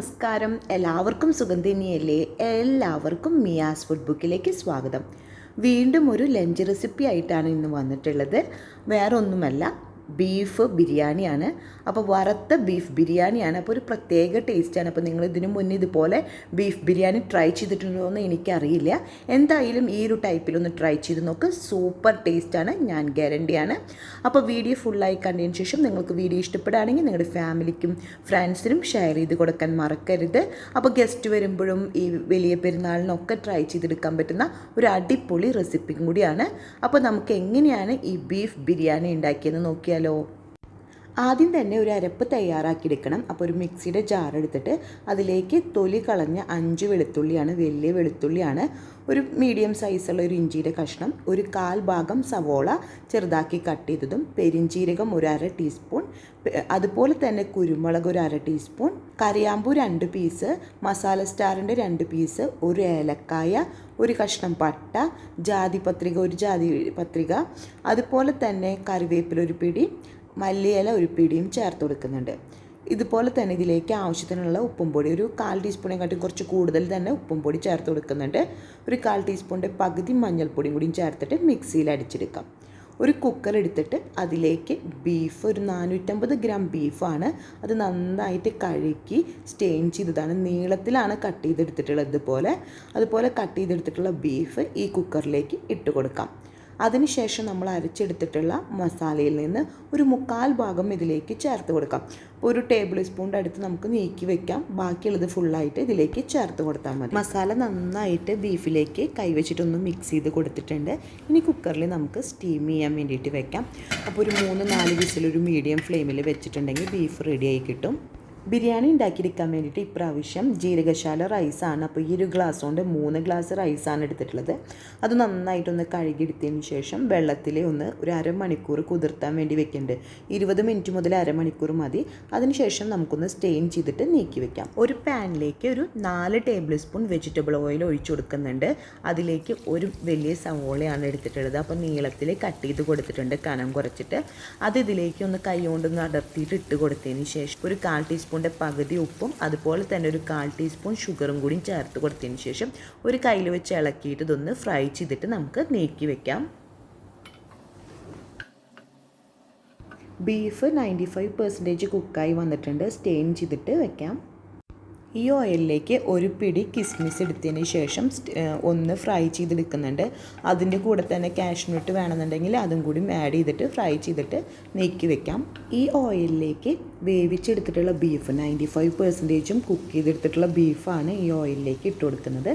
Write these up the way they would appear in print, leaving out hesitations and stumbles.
നമസ്കാരം. എല്ലാവർക്കും സുഖം തന്നെയല്ലേ? എല്ലാവർക്കും മിയാസ് ഫുഡ് ബുക്കിലേക്ക് സ്വാഗതം. വീണ്ടും ഒരു ലഞ്ച് റെസിപ്പി ആയിട്ടാണ് ഇന്ന് വന്നിട്ടുള്ളത്. വേറെ ഒന്നുമല്ല, ബീഫ് ബിരിയാണിയാണ്. അപ്പോൾ വറുത്ത ബീഫ് ബിരിയാണിയാണ്. അപ്പോൾ ഒരു പ്രത്യേക ടേസ്റ്റാണ്. അപ്പോൾ നിങ്ങൾ ഇതിനു മുന്നേ ഇതുപോലെ ബീഫ് ബിരിയാണി ട്രൈ ചെയ്തിട്ടുണ്ടോ എന്ന് എനിക്കറിയില്ല. എന്തായാലും ഈ ഒരു ടൈപ്പിലൊന്ന് ട്രൈ ചെയ്ത് നോക്ക്. സൂപ്പർ ടേസ്റ്റാണ്, ഞാൻ ഗ്യാരണ്ടിയാണ്. അപ്പോൾ വീഡിയോ ഫുള്ളായി കണ്ടതിന് ശേഷം നിങ്ങൾക്ക് വീഡിയോ ഇഷ്ടപ്പെടുകയാണെങ്കിൽ നിങ്ങളുടെ ഫാമിലിക്കും ഫ്രണ്ട്സിനും ഷെയർ ചെയ്ത് കൊടുക്കാൻ മറക്കരുത്. അപ്പോൾ ഗസ്റ്റ് വരുമ്പോഴും ഈ വലിയ പെരുന്നാളിനൊക്കെ ട്രൈ ചെയ്തെടുക്കാൻ പറ്റുന്ന ഒരു അടിപൊളി റെസിപ്പിയും കൂടിയാണ്. അപ്പോൾ നമുക്ക് എങ്ങനെയാണ് ഈ ബീഫ് ബിരിയാണി ഉണ്ടാക്കിയെന്ന് നോക്കിയാൽ ആദ്യം തന്നെ ഒരു അരപ്പ് തയ്യാറാക്കിയെടുക്കണം. അപ്പോൾ ഒരു മിക്സിയുടെ ജാർ എടുത്തിട്ട് അതിലേക്ക് തൊലി കളഞ്ഞ 5 വെളുത്തുള്ളിയാണ്, വലിയ വെളുത്തുള്ളിയാണ്, ഒരു മീഡിയം സൈസുള്ള ഒരു ഇഞ്ചിയുടെ കഷ്ണം, ഒരു 1/4 ഭാഗം സവോള ചെറുതാക്കി കട്ട് ചെയ്തതും, പെരിഞ്ചീരകം ഒരു 1/2 ടീസ്പൂൺ, അതുപോലെ തന്നെ കുരുമുളക് ഒരു 1/2 ടീസ്പൂൺ, കറിയാമ്പൂ 2 പീസ്, മസാല സ്റ്റാറിൻ്റെ 2 പീസ്, ഒരു ഏലക്കായ, ഒരു കഷ്ണം പട്ട, ജാതിപത്രിക ഒരു ജാതിപത്രിക, അതുപോലെ തന്നെ കറിവേപ്പില ഒരു പിടി, മല്ലിയില ഒരു പിടിയും ചേർത്ത് കൊടുക്കുന്നുണ്ട്. ഇതുപോലെ തന്നെ ഇതിലേക്ക് ആവശ്യത്തിനുള്ള ഉപ്പും പൊടി ഒരു 1/4 ടീസ്പൂണിനെക്കാട്ടും കുറച്ച് കൂടുതൽ തന്നെ ഉപ്പും പൊടി ചേർത്ത് കൊടുക്കുന്നുണ്ട്. ഒരു 1/4 ടീസ്പൂണിൻ്റെ പകുതി മഞ്ഞൾപ്പൊടിയും കൂടിയും ചേർത്തിട്ട് മിക്സിയിൽ അടിച്ചെടുക്കാം. ഒരു കുക്കർ എടുത്തിട്ട് അതിലേക്ക് ബീഫ്, ഒരു 450 ഗ്രാം ബീഫാണ്, അത് നന്നായിട്ട് കഴുകി സ്റ്റെയിൻ ചെയ്തതാണ്, നീളത്തിലാണ് കട്ട് ചെയ്തെടുത്തിട്ടുള്ളത്. അതുപോലെ കട്ട് ചെയ്തെടുത്തിട്ടുള്ള ബീഫ് ഈ കുക്കറിലേക്ക് ഇട്ട് കൊടുക്കാം. അതിനുശേഷം നമ്മൾ അരച്ചെടുത്തിട്ടുള്ള മസാലയിൽ നിന്ന് ഒരു 1/4 ഭാഗം ഇതിലേക്ക് ചേർത്ത് കൊടുക്കാം. ഒരു ടേബിൾ സ്പൂണിൻ്റെ അടുത്ത് നമുക്ക് നീക്കി വെക്കാം. ബാക്കിയുള്ളത് ഫുള്ളായിട്ട് ഇതിലേക്ക് ചേർത്ത് കൊടുത്താൽ മതി. മസാല നന്നായിട്ട് ബീഫിലേക്ക് കൈവച്ചിട്ടൊന്ന് മിക്സ് ചെയ്ത് കൊടുത്തിട്ടുണ്ട്. ഇനി കുക്കറിൽ നമുക്ക് സ്റ്റീം ചെയ്യാൻ വേണ്ടിയിട്ട് വെക്കാം. അപ്പോൾ ഒരു 3-4 വിസിലൊരു മീഡിയം ഫ്ലെയിമിൽ വെച്ചിട്ടുണ്ടെങ്കിൽ ബീഫ് റെഡിയായി കിട്ടും. ബിരിയാണി ഉണ്ടാക്കിയെടുക്കാൻ വേണ്ടിയിട്ട് ഇപ്രാവശ്യം ജീരകശാല റൈസാണ്. അപ്പോൾ ഈ ഒരു ഗ്ലാസ് കൊണ്ട് 3 ഗ്ലാസ് റൈസാണ് എടുത്തിട്ടുള്ളത്. അത് നന്നായിട്ടൊന്ന് കഴുകിയെടുത്തതിന് ശേഷം വെള്ളത്തിൽ ഒരു അരമണിക്കൂർ കുതിർത്താൻ വേണ്ടി വെക്കുന്നുണ്ട്. 20 മിനിറ്റ് മുതൽ അരമണിക്കൂർ മതി. അതിനുശേഷം നമുക്കൊന്ന് സ്റ്റെയിൻ ചെയ്തിട്ട് നീക്കി വെക്കാം. ഒരു പാനിലേക്ക് ഒരു 4 ടേബിൾ സ്പൂൺ വെജിറ്റബിൾ ഓയിൽ ഒഴിച്ചു കൊടുക്കുന്നുണ്ട്. അതിലേക്ക് ഒരു വലിയ സവോളയാണ് എടുത്തിട്ടുള്ളത്. അപ്പോൾ നീളത്തിൽ കട്ട് ചെയ്ത് കൊടുത്തിട്ടുണ്ട്, കനം കുറച്ചിട്ട്. അത് ഇതിലേക്ക് ഒന്ന് കൈ കൊണ്ടൊന്ന് അടർത്തിയിട്ട് ഇട്ട് കൊടുത്തതിന് ശേഷം ഒരു 1/4 ടീസ്പൂണിൻ്റെ പകുതി ഉപ്പും അതുപോലെ തന്നെ ഒരു 1/4 ടീസ്പൂൺ ഷുഗറും കൂടി ചേർത്ത് കൊടുത്തതിന് ശേഷം ഒരു കയ്യിൽ വെച്ച് ഇളക്കിയിട്ട് ഇതൊന്ന് ഫ്രൈ ചെയ്തിട്ട് നമുക്ക് നീക്കി വെക്കാം. ബീഫ് 95% കുക്കായി വന്നിട്ടുണ്ട്. സ്റ്റെയിൻ ചെയ്തിട്ട് വെക്കാം. ഈ ഓയിലിലേക്ക് ഒരു പിടി കിസ്മിസ് എടുത്തതിന് ശേഷം ഒന്ന് ഫ്രൈ ചെയ്തെടുക്കുന്നുണ്ട്. അതിൻ്റെ കൂടെ തന്നെ കാഷ്നട്ട് വേണമെന്നുണ്ടെങ്കിൽ അതും കൂടി ആഡ് ചെയ്തിട്ട് ഫ്രൈ ചെയ്തിട്ട് നീക്കി വെക്കാം. ഈ ഓയിലിലേക്ക് വേവിച്ചെടുത്തിട്ടുള്ള ബീഫ് 95% കുക്ക് ചെയ്തെടുത്തിട്ടുള്ള ബീഫാണ് ഈ ഓയിലിലേക്ക് ഇട്ട് കൊടുക്കുന്നത്.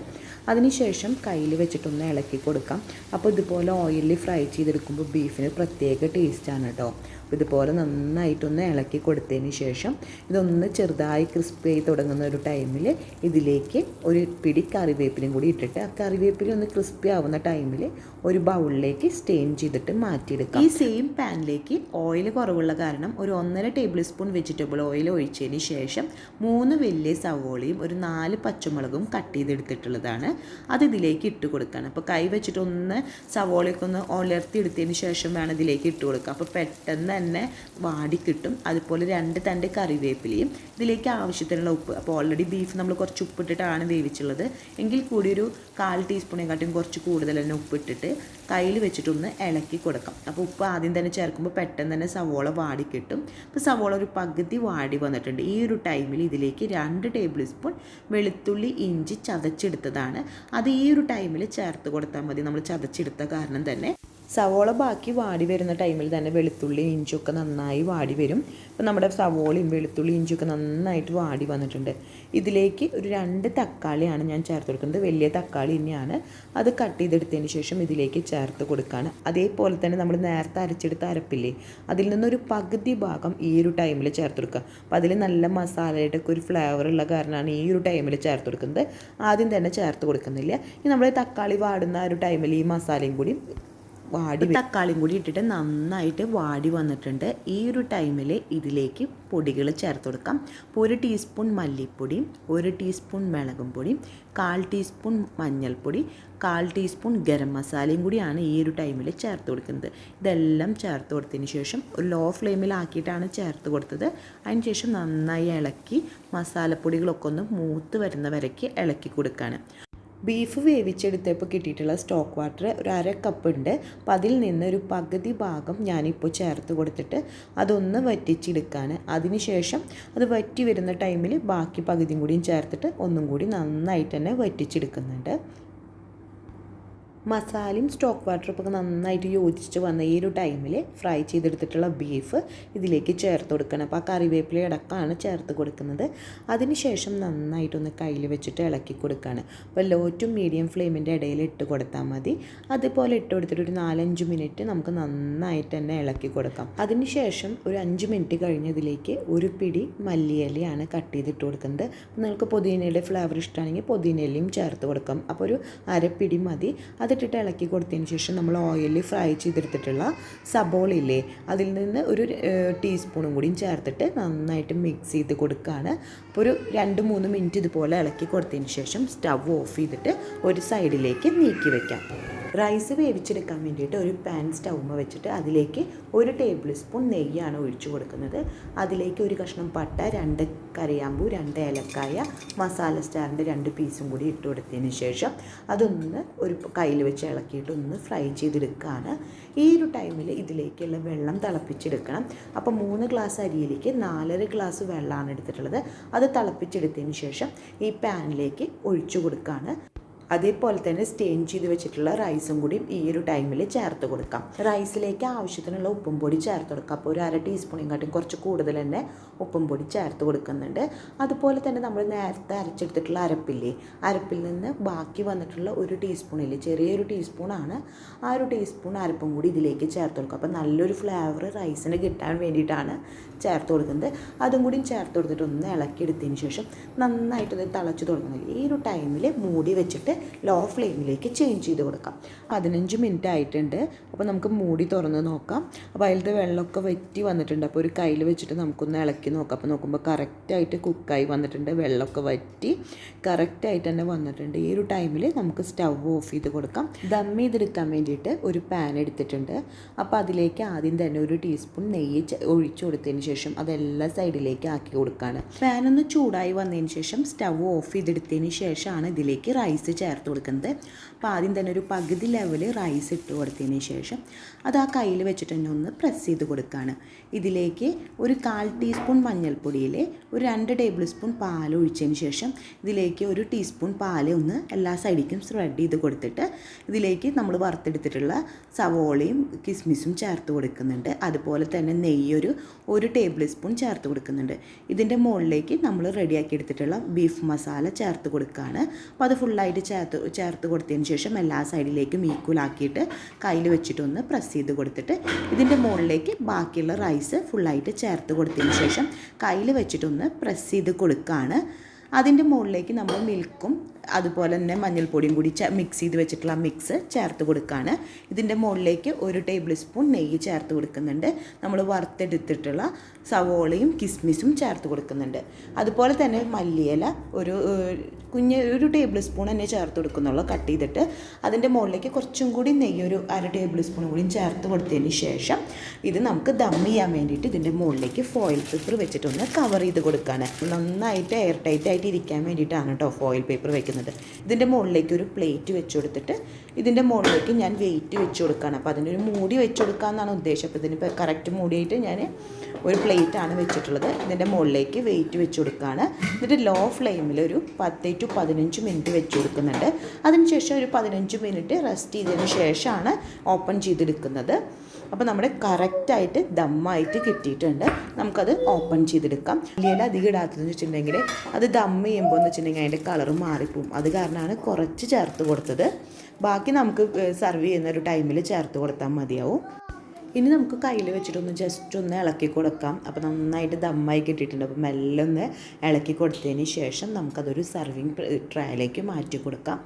അതിനുശേഷം കയ്യിൽ വെച്ചിട്ടൊന്ന് ഇളക്കി കൊടുക്കാം. അപ്പോൾ ഇതുപോലെ ഓയിലിൽ ഫ്രൈ ചെയ്തെടുക്കുമ്പോൾ ബീഫിന് പ്രത്യേക ടേസ്റ്റാണ് കേട്ടോ. അപ്പോൾ ഇതുപോലെ നന്നായിട്ടൊന്ന് ഇളക്കി കൊടുത്തതിന് ശേഷം ഇതൊന്ന് ചെറുതായി ക്രിസ്പി ആയി തുടങ്ങുന്ന ഒരു ടൈമിൽ ഇതിലേക്ക് ഒരു പിടി കറിവേപ്പിലയും കൂടി ഇട്ടിട്ട് ആ കറിവേപ്പില ഒന്ന് ക്രിസ്പി ആവുന്ന ടൈമിൽ ഒരു ബൗളിലേക്ക് സ്റ്റെയിൻ ചെയ്തിട്ട് മാറ്റിയെടുക്കാം. ഈ സെയിം പാനിലേക്ക് ഓയിൽ കുറവുള്ള കാരണം ഒരു 1.5 ടേബിൾ സ്പൂൺ വെജിറ്റബിൾ ഓയിൽ ഒഴിച്ചതിന് ശേഷം 3 വലിയ സവോളയും ഒരു 4 പച്ചമുളകും കട്ട് ചെയ്തെടുത്തിട്ടുള്ളതാണ്. അത് ഇതിലേക്ക് ഇട്ട് കൊടുക്കുകയാണ്. അപ്പോൾ കൈ വെച്ചിട്ടൊന്ന് സവോളയൊക്കെ ഒന്ന് ഉലർത്തി എടുത്തതിന് ശേഷം വേണം ഇതിലേക്ക് ഇട്ട് കൊടുക്കുക. അപ്പോൾ പെട്ടെന്ന് തന്നെ വാടി കിട്ടും. അതുപോലെ 2 തണ്ട് കറിവേപ്പിലയും ഇതിലേക്ക് ആവശ്യത്തിനുള്ള ഉപ്പ്. അപ്പോൾ ഓൾറെഡി ബീഫ് നമ്മൾ കുറച്ച് ഉപ്പിട്ടിട്ടാണ് വേവിച്ചുള്ളത്, എങ്കിൽ കൂടി ഒരു 1/4 ടീസ്പൂണിനെക്കാട്ടും കുറച്ച് കൂടുതൽ തന്നെ ഉപ്പിട്ടിട്ട് കയ്യിൽ വെച്ചിട്ടൊന്ന് ഇളക്കി കൊടുക്കാം. അപ്പോൾ ഉപ്പ് ആദ്യം തന്നെ ചേർക്കുമ്പോൾ പെട്ടെന്ന് തന്നെ സവോള വാടി കിട്ടും. അപ്പോൾ സവോള ഒരു പകുതി വാടി വന്നിട്ടുണ്ട്. ഈ ഒരു ടൈമിൽ ഇതിലേക്ക് 2 ടേബിൾ സ്പൂൺ വെളുത്തുള്ളി ഇഞ്ചി ചതച്ചെടുത്തതാണ്. അത് ഈ ഒരു ടൈമിൽ ചേർത്ത് കൊടുത്താൽ മതി. നമ്മൾ ചതച്ചെടുത്ത കാരണം തന്നെ സവോള ബാക്കി വാടി വരുന്ന ടൈമിൽ തന്നെ വെളുത്തുള്ളി ഇഞ്ചിയൊക്കെ നന്നായി വാടി വരും. അപ്പോൾ നമ്മുടെ സവോളയും വെളുത്തുള്ളി ഇഞ്ചിയൊക്കെ നന്നായിട്ട് വാടി വന്നിട്ടുണ്ട്. ഇതിലേക്ക് ഒരു 2 തക്കാളിയാണ് ഞാൻ ചേർത്ത് കൊടുക്കുന്നത്. വലിയ തക്കാളി തന്നെയാണ്. അത് കട്ട് ചെയ്തെടുത്തതിന് ശേഷം ഇതിലേക്ക് ചേർത്ത് കൊടുക്കുകയാണ്. അതേപോലെ തന്നെ നമ്മൾ നേരത്തെ അരച്ചെടുത്ത അരപ്പില്ലേ, അതിൽ നിന്നൊരു പകുതി ഭാഗം ഈ ഒരു ടൈമിൽ ചേർത്ത് കൊടുക്കുക. അപ്പോൾ അതിൽ നല്ല മസാലയുടെ ഒക്കെ ഒരു ഫ്ലേവർ ഉള്ള കാരണമാണ് ഈ ഒരു ടൈമിൽ ചേർത്ത് കൊടുക്കുന്നത്. ആദ്യം തന്നെ ചേർത്ത് കൊടുക്കുന്നില്ല. ഇനി നമ്മൾ തക്കാളി വാടുന്ന ഒരു ടൈമിൽ ഈ മസാലയും കൂടി വാടി തക്കാളിയും കൂടി ഇട്ടിട്ട് നന്നായിട്ട് വാടി വന്നിട്ടുണ്ട്. ഈ ഒരു ടൈമിൽ ഇതിലേക്ക് പൊടികൾ ചേർത്ത് കൊടുക്കാം. അപ്പോൾ 1 ടീസ്പൂൺ മല്ലിപ്പൊടി, 1 ടീസ്പൂൺ മുളകും പൊടി, 1/4 ടീസ്പൂൺ മഞ്ഞൾപ്പൊടി, 1/4 ടീസ്പൂൺ ഗരം മസാലയും കൂടിയാണ് ഈ ഒരു ടൈമിൽ ചേർത്ത് കൊടുക്കുന്നത്. ഇതെല്ലാം ചേർത്ത് കൊടുത്തതിന് ശേഷം ഒരു ലോ ഫ്ലെയിമിലാക്കിയിട്ടാണ് ചേർത്ത് കൊടുത്തത്. അതിന് ശേഷം നന്നായി ഇളക്കി മസാലപ്പൊടികളൊക്കെ ഒന്ന് മൂത്ത് വരുന്ന വരയ്ക്ക് ഇളക്കി കൊടുക്കുകയാണ്. ബീഫ് വേവിച്ചെടുത്തപ്പോൾ കിട്ടിയിട്ടുള്ള സ്റ്റോക്ക് വാട്ടർ ഒരു 1/2 കപ്പ് ഉണ്ട്. അപ്പം അതിൽ നിന്ന് ഒരു പകുതി ഭാഗം ഞാനിപ്പോൾ ചേർത്ത് കൊടുത്തിട്ട് അതൊന്ന് വറ്റിച്ചെടുക്കുകയാണ്. അതിനുശേഷം അത് വറ്റി വരുന്ന ടൈമിൽ ബാക്കി പകുതിയും കൂടിയും ചേർത്തിട്ട് ഒന്നും കൂടി നന്നായിട്ട് തന്നെ വറ്റിച്ചെടുക്കുന്നുണ്ട്. മസാലയും സ്റ്റോക്ക് വാട്ടറും ഒക്കെ നന്നായിട്ട് യോജിച്ച് വന്ന ഈ ഒരു ടൈമിൽ ഫ്രൈ ചെയ്തെടുത്തിട്ടുള്ള ബീഫ് ഇതിലേക്ക് ചേർത്ത് കൊടുക്കണം. അപ്പോൾ ആ കറിവേപ്പില അടക്കമാണ് ചേർത്ത് കൊടുക്കുന്നത്. അതിനുശേഷം നന്നായിട്ടൊന്ന് കയ്യിൽ വെച്ചിട്ട് ഇളക്കി കൊടുക്കുകയാണ്. അപ്പോൾ ലോ ടു മീഡിയം ഫ്ലെയിമിൻ്റെ ഇടയിൽ ഇട്ട് കൊടുത്താൽ മതി. അതുപോലെ ഇട്ട് കൊടുത്തിട്ട് ഒരു 4-5 മിനിറ്റ് നമുക്ക് നന്നായിട്ട് തന്നെ ഇളക്കി കൊടുക്കാം. അതിനുശേഷം ഒരു 5 മിനിറ്റ് കഴിഞ്ഞ് ഇതിലേക്ക് ഒരു പിടി മല്ലിയിലയാണ് കട്ട് ചെയ്തിട്ട് കൊടുക്കുന്നത്. നിങ്ങൾക്ക് പുതിനയുടെ ഫ്ലേവർ ഇഷ്ടമാണെങ്കിൽ പുതിനയിലയും ചേർത്ത് കൊടുക്കാം. അപ്പോൾ ഒരു 1/2 പിടി മതി. അതിട്ടിട്ട് ഇളക്കി കൊടുത്തതിന് ശേഷം നമ്മൾ ഓയിലിൽ ഫ്രൈ ചെയ്തെടുത്തിട്ടുള്ള സബോളയില്ലേ അതിൽ നിന്ന് ഒരു ടീസ്പൂണും കൂടിയും ചേർത്തിട്ട് നന്നായിട്ട് മിക്സ് ചെയ്ത് കൊടുക്കുകയാണ്. അപ്പോൾ ഒരു 2-3 മിനിറ്റ് ഇതുപോലെ ഇളക്കി കൊടുത്തതിന് ശേഷം സ്റ്റവ് ഓഫ് ചെയ്തിട്ട് ഒരു സൈഡിലേക്ക് നീക്കി വയ്ക്കാം. റൈസ് വേവിച്ചെടുക്കാൻ വേണ്ടിയിട്ട് ഒരു പാൻ സ്റ്റൗമ്മ വെച്ചിട്ട് അതിലേക്ക് 1 ടേബിൾ സ്പൂൺ നെയ്യാണ് ഒഴിച്ചു കൊടുക്കുന്നത്. അതിലേക്ക് ഒരു കഷ്ണം പട്ട, 2 കറിയാമ്പൂ, 2 ഏലക്കായ, മസാല സ്റ്റാറിൻ്റെ 2 പീസും കൂടി ഇട്ട് കൊടുത്തതിന് ശേഷം അതൊന്ന് ഒരു കയ്യിൽ വെച്ച് ഇളക്കിയിട്ട് ഒന്ന് ഫ്രൈ ചെയ്തെടുക്കുകയാണ്. ഈ ഒരു ടൈമിൽ ഇതിലേക്കുള്ള വെള്ളം തിളപ്പിച്ചെടുക്കണം. അപ്പോൾ 3 ഗ്ലാസ് അരിയിലേക്ക് 4.5 ഗ്ലാസ് വെള്ളമാണ് എടുത്തിട്ടുള്ളത്. അത് തിളപ്പിച്ചെടുത്തതിന് ശേഷം ഈ പാനിലേക്ക് ഒഴിച്ചു കൊടുക്കുകയാണ്. അതേപോലെ തന്നെ സ്റ്റെയിൻ ചെയ്ത് വെച്ചിട്ടുള്ള റൈസും കൂടി ഈ ഒരു ടൈമിൽ ചേർത്ത് കൊടുക്കാം. റൈസിലേക്ക് ആവശ്യത്തിനുള്ള ഉപ്പും പൊടി ചേർത്ത് കൊടുക്കാം. അപ്പോൾ ഒരു 1/2 ടീസ്പൂണിനെക്കാട്ടും കുറച്ച് കൂടുതൽ തന്നെ ഉപ്പും പൊടി ചേർത്ത് കൊടുക്കുന്നുണ്ട്. അതുപോലെ തന്നെ നമ്മൾ നേരത്തെ അരച്ചെടുത്തിട്ടുള്ള അരപ്പിൽ നിന്ന് ബാക്കി വന്നിട്ടുള്ള 1 ടീസ്പൂണിൽ ചെറിയൊരു ടീസ്പൂണാണ്. ആ ഒരു ടീസ്പൂൺ അരപ്പും കൂടി ഇതിലേക്ക് ചേർത്ത് കൊടുക്കുക. അപ്പോൾ നല്ലൊരു ഫ്ലേവർ റൈസിന് കിട്ടാൻ വേണ്ടിയിട്ടാണ് ചേർത്ത് കൊടുക്കുന്നത്. അതും കൂടി ചേർത്ത് കൊടുത്തിട്ട് ഒന്ന് ഇളക്കിയെടുത്തതിന് ശേഷം നന്നായിട്ടത് തിളച്ച് തുടങ്ങുന്നത്. ഈ ഒരു ടൈമിൽ മൂടി വെച്ചിട്ട് ലോ ഫ്ലെയിമിലേക്ക് ചേഞ്ച് ചെയ്ത് കൊടുക്കാം. 15 മിനിറ്റ് ആയിട്ടുണ്ട്. അപ്പോൾ നമുക്ക് മൂടി തുറന്ന് നോക്കാം. അപ്പോൾ അതിലത്തെ വെള്ളമൊക്കെ വറ്റി വന്നിട്ടുണ്ട്. അപ്പോൾ ഒരു കയ്യിൽ വെച്ചിട്ട് നമുക്കൊന്ന് ഇളക്കി നോക്കാം. അപ്പോൾ നോക്കുമ്പോൾ കറക്റ്റായിട്ട് കുക്കായി വന്നിട്ടുണ്ട്. വെള്ളമൊക്കെ വറ്റി കറക്റ്റായിട്ട് തന്നെ വന്നിട്ടുണ്ട്. ഈ ഒരു ടൈമിൽ നമുക്ക് സ്റ്റവ് ഓഫ് ചെയ്ത് കൊടുക്കാം. ദം ചെയ്തെടുക്കാൻ വേണ്ടിയിട്ട് ഒരു പാൻ എടുത്തിട്ടുണ്ട്. അപ്പോൾ അതിലേക്ക് ആദ്യം തന്നെ 1 ടീസ്പൂൺ നെയ്യ് ഒഴിച്ചു കൊടുത്തതിന് ശേഷം അതെല്ലാം സൈഡിലേക്ക് ആക്കി കൊടുക്കുകയാണ്. പാൻ ഒന്ന് ചൂടായി വന്നതിന് ശേഷം സ്റ്റവ് ഓഫ് ചെയ്തെടുത്തതിന് ശേഷമാണ് ഇതിലേക്ക് റൈസ് ചേർത്ത് കൊടുക്കുന്നത്. അപ്പോൾ ആദ്യം തന്നെ ഒരു പകുതി ലെവൽ റൈസ് ഇട്ട് കൊടുത്തതിന് ശേഷം അത് ആ കയ്യിൽ വെച്ചിട്ട് തന്നെ ഒന്ന് പ്രസ് ചെയ്ത് കൊടുക്കുകയാണ്. ഇതിലേക്ക് ഒരു 1/4 ടീസ്പൂൺ മഞ്ഞൾപ്പൊടിയിൽ ഒരു 2 ടേബിൾ സ്പൂൺ പാൽ ഒഴിച്ചതിന് ശേഷം ഇതിലേക്ക് 1 ടീസ്പൂൺ പാൽ ഒന്ന് എല്ലാ സൈഡിലേക്കും സ്പ്രെഡ് ചെയ്ത് കൊടുത്തിട്ട് ഇതിലേക്ക് നമ്മൾ വറുത്തെടുത്തിട്ടുള്ള സവോളയും കിസ്മിസും ചേർത്ത് കൊടുക്കുന്നുണ്ട്. അതുപോലെ തന്നെ നെയ്യ് ഒരു ടേബിൾ സ്പൂൺ ചേർത്ത് കൊടുക്കുന്നുണ്ട്. ഇതിൻ്റെ മുകളിലേക്ക് നമ്മൾ റെഡിയാക്കി എടുത്തിട്ടുള്ള ബീഫ് മസാല ചേർത്ത് കൊടുക്കുകയാണ്. അപ്പോൾ അത് ഫുള്ളായിട്ട് ചേർത്ത് കൊടുത്തതിന് ശേഷം എല്ലാ സൈഡിലേക്കും ഈക്വലാക്കിയിട്ട് കയ്യിൽ വെച്ചിട്ടൊന്ന് പ്രസ് ചെയ്ത് കൊടുത്തിട്ട് ഇതിൻ്റെ മുകളിലേക്ക് ബാക്കിയുള്ള റൈസ് ഫുള്ളായിട്ട് ചേർത്ത് കൊടുത്തതിന് ശേഷം കയ്യിൽ വെച്ചിട്ടൊന്ന് പ്രസ് ചെയ്ത് കൊടുക്കുകയാണ്. അതിൻ്റെ മുകളിലേക്ക് നമ്മൾ മിൽക്കും അതുപോലെ തന്നെ മഞ്ഞൾപ്പൊടിയും കൂടി മിക്സ് ചെയ്ത് വെച്ചിട്ടുള്ള മിക്സ് ചേർത്ത് കൊടുക്കുകയാണ്. ഇതിൻ്റെ മുകളിലേക്ക് 1 ടേബിൾ സ്പൂൺ നെയ്യ് ചേർത്ത് കൊടുക്കുന്നുണ്ട്. നമ്മൾ വറുത്തെടുത്തിട്ടുള്ള സവോളയും കിസ്മിസും ചേർത്ത് കൊടുക്കുന്നുണ്ട്. അതുപോലെ തന്നെ മല്ലിയില ഒരു ടേബിൾ സ്പൂൺ തന്നെ ചേർത്ത് കൊടുക്കുന്നുള്ളൂ കട്ട് ചെയ്തിട്ട്. അതിൻ്റെ മുകളിലേക്ക് കുറച്ചും കൂടി നെയ്യ് ഒരു 1/2 ടേബിൾ സ്പൂൺ കൂടി ചേർത്ത് കൊടുത്തതിന് ശേഷം ഇത് നമുക്ക് ദം ചെയ്യാൻ വേണ്ടിയിട്ട് ഇതിൻ്റെ മുകളിലേക്ക് ഫോയിൽ പേപ്പർ വെച്ചിട്ടൊന്ന് കവർ ചെയ്ത് കൊടുക്കുകയാണ്. നന്നായിട്ട് എയർ ടൈറ്റ് ആയിട്ട് ഇരിക്കാൻ വേണ്ടിയിട്ടാണ് കേട്ടോ ഫോയിൽ പേപ്പർ വെക്കുന്നത്. ഇതിൻ്റെ മുകളിലേക്ക് ഒരു പ്ലേറ്റ് വെച്ച് കൊടുത്തിട്ട് ഇതിൻ്റെ മുകളിലേക്ക് ഞാൻ വെയിറ്റ് വെച്ച് കൊടുക്കുകയാണ്. അപ്പോൾ അതിനൊരു മൂടി വെച്ച് കൊടുക്കാമെന്നാണ് ഉദ്ദേശം. അപ്പോൾ ഇതിന് കറക്റ്റ് മൂടിയായിട്ട് ഞാൻ ഒരു പ്ലേറ്റാണ് വെച്ചിട്ടുള്ളത്. ഇതിൻ്റെ മുകളിലേക്ക് വെയിറ്റ് വെച്ച് കൊടുക്കുകയാണ്. എന്നിട്ട് ലോ ഫ്ലെയിമിൽ ഒരു 10 to 15 മിനിറ്റ് വെച്ച് കൊടുക്കുന്നുണ്ട്. അതിനുശേഷം ഒരു 15 മിനിറ്റ് റെസ്റ്റ് ചെയ്തതിന് ശേഷമാണ് ഓപ്പൺ ചെയ്തെടുക്കുന്നത്. അപ്പോൾ നമ്മുടെ കറക്റ്റായിട്ട് ദമ്മായിട്ട് കിട്ടിയിട്ടുണ്ട്. നമുക്കത് ഓപ്പൺ ചെയ്തെടുക്കാം. ഇലയിൽ അധികം ഇടാത്തതെന്ന് വെച്ചിട്ടുണ്ടെങ്കിൽ അത് ദം ചെയ്യുമ്പോൾ എന്ന് വെച്ചിട്ടുണ്ടെങ്കിൽ അതിൻ്റെ കളറ് മാറിപ്പോവും. അത് കാരണമാണ് കുറച്ച് ചേർത്ത് കൊടുത്തത്. ബാക്കി നമുക്ക് സർവ് ചെയ്യുന്ന ഒരു ടൈമിൽ ചേർത്ത് കൊടുത്താൽ മതിയാവും. ഇനി നമുക്ക് കയ്യിൽ വെച്ചിട്ടൊന്ന് ജസ്റ്റ് ഒന്ന് ഇളക്കി കൊടുക്കാം. അപ്പോൾ നന്നായിട്ട് ദമ്മായി കിട്ടിയിട്ടുണ്ട്. അപ്പോൾ മെല്ലെ ഒന്ന് ഇളക്കി കൊടുത്തതിന് ശേഷം നമുക്കതൊരു സർവിങ് ട്രേയിലേക്ക് മാറ്റി കൊടുക്കാം.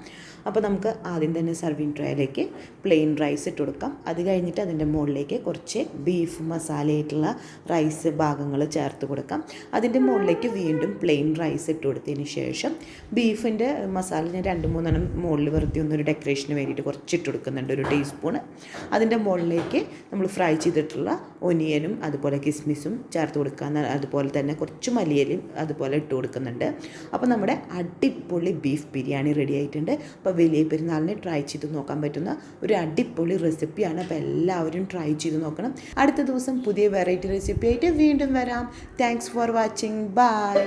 അപ്പോൾ നമുക്ക് ആദ്യം തന്നെ സർവിങ് ട്രേയിലേക്ക് പ്ലെയിൻ റൈസ് ഇട്ട് കൊടുക്കാം. അത് കഴിഞ്ഞിട്ട് അതിൻ്റെ മുകളിലേക്ക് കുറച്ച് ബീഫ് മസാലയായിട്ടുള്ള റൈസ് ഭാഗങ്ങൾ ചേർത്ത് കൊടുക്കാം. അതിൻ്റെ മുകളിലേക്ക് വീണ്ടും പ്ലെയിൻ റൈസ് ഇട്ട് കൊടുത്തതിന് ശേഷം ബീഫിൻ്റെ മസാല ഞാൻ 2-3 മുകളിൽ വെറുതെ ഒന്നൊരു ഡെക്കറേഷന് വേണ്ടിയിട്ട് കുറച്ച് ഇട്ട് കൊടുക്കുന്നുണ്ട്, 1 ടീസ്പൂണ്. അതിൻ്റെ മുകളിലേക്ക് നമ്മൾ ഫ്രൈ ചെയ്തിട്ടുള്ള ഒനിയനും അതുപോലെ കിസ്മിസും ചേർത്ത് കൊടുക്കാൻ, അതുപോലെ തന്നെ കുറച്ച് മല്ലിയിലയും അതുപോലെ ഇട്ട് കൊടുക്കുന്നുണ്ട്. അപ്പോൾ നമ്മുടെ അടിപൊളി ബീഫ് ബിരിയാണി റെഡി ആയിട്ടുണ്ട്. അപ്പോൾ വലിയ പെരുന്നാളിന് ട്രൈ ചെയ്ത് നോക്കാൻ പറ്റുന്ന ഒരു അടിപൊളി റെസിപ്പിയാണ്. അപ്പോൾ എല്ലാവരും ട്രൈ ചെയ്ത് നോക്കണം. അടുത്ത ദിവസം പുതിയ വെറൈറ്റി റെസിപ്പി ആയിട്ട് വീണ്ടും വരാം. Thanks for watching. ബൈ.